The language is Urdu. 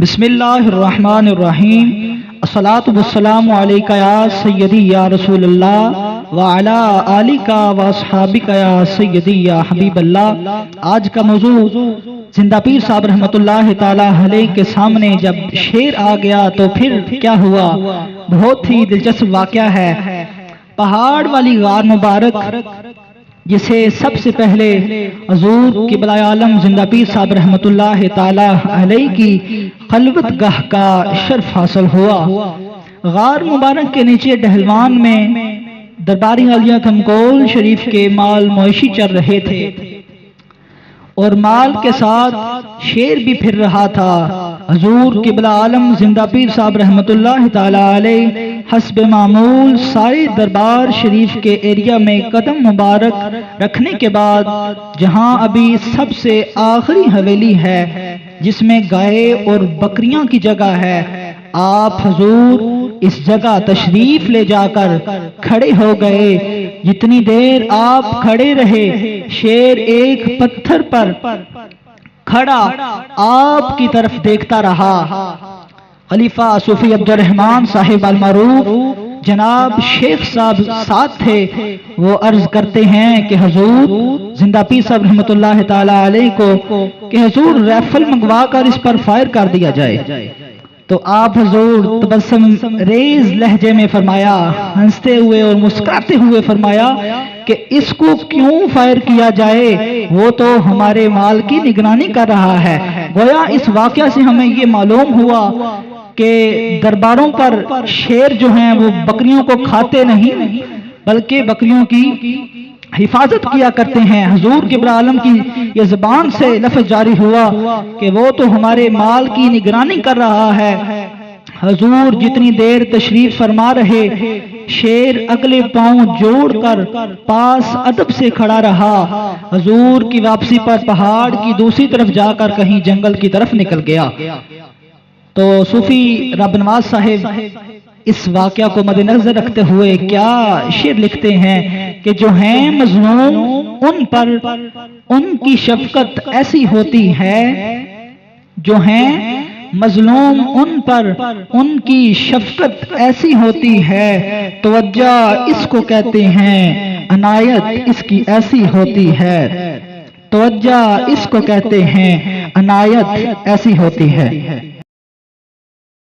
بسم اللہ الرحمن الرحیم الصلاۃ والسلام علیکہ یا سیدی یا رسول اللہ وعلی آلک واصحابک یا سیدی یا حبیب اللہ۔ آج کا موضوع زندہ پیر صاحب رحمۃ اللہ تعالی علیہ کے سامنے جب شیر آ گیا تو پھر کیا ہوا، بہت ہی دلچسپ واقعہ ہے۔ پہاڑ والی غار مبارک جسے سب سے پہلے حضور قبلہ عالم زندہ پیر صاحب رحمۃ اللہ تعالی علیہ کی خلوت گاہ کا شرف حاصل ہوا۔ غار مبارک کے نیچے ڈہلوان میں درباری عالیہ کھمکول شریف کے مال مویشی چل رہے تھے اور مال کے ساتھ شیر بھی پھر رہا تھا۔ حضور قبلہ عالم زندہ پیر صاحب رحمۃ اللہ تعالی علیہ حسب معمول سارے دربار شریف کے ایریا میں قدم مبارک رکھنے کے بعد جہاں ابھی سب سے آخری حویلی ہے جس میں گائے اور بکریاں کی جگہ ہے، آپ حضور اس جگہ تشریف لے جا کر کھڑے ہو گئے۔ جتنی دیر آپ کھڑے رہے شیر ایک پتھر پر کھڑا آپ کی طرف دیکھتا رہا۔ خلیفہ صوفی عبد الرحمن صاحب المعروف جناب شیخ صاحب ساتھ تھے، وہ عرض کرتے ہیں کہ حضور زندہ پیر صاحب رحمۃ اللہ تعالی علیہ کو کہ حضور ریفل منگوا کر اس پر فائر کر دیا جائے، تو آپ حضور تبسم ریز لہجے میں فرمایا، ہنستے ہوئے اور مسکراتے ہوئے فرمایا کہ اس کو کیوں فائر کیا جائے، وہ تو ہمارے مال کی نگرانی کر رہا ہے۔ گویا اس واقعہ سے ہمیں یہ معلوم ہوا کہ درباروں پر شیر جو ہیں وہ بکریوں کو کھاتے نہیں بلکہ بکریوں کی حفاظت کیا کرتے ہیں۔ حضور قبلہ عالم کی یہ زبان سے لفظ جاری ہوا کہ وہ تو ہمارے مال کی نگرانی کر رہا ہے۔ حضور جتنی دیر تشریف فرما رہے شیر اگلے پاؤں جوڑ کر پاس ادب سے کھڑا رہا۔ حضور کی واپسی پر پہاڑ کی دوسری طرف جا کر کہیں جنگل کی طرف نکل گیا۔ تو صوفی رب نواز صاحب اس واقعہ کو مد نظر رکھتے ہوئے کیا شعر لکھتے ہیں کہ جو ہیں مظلوم ان پر ان کی شفقت ایسی ہوتی ہے، جو ہیں مظلوم ان پر ان کی شفقت ایسی ہوتی ہے، توجہ اس کو کہتے ہیں عنایت اس کی ایسی ہوتی ہے، توجہ اس کو کہتے ہیں عنایت ایسی ہوتی ہے۔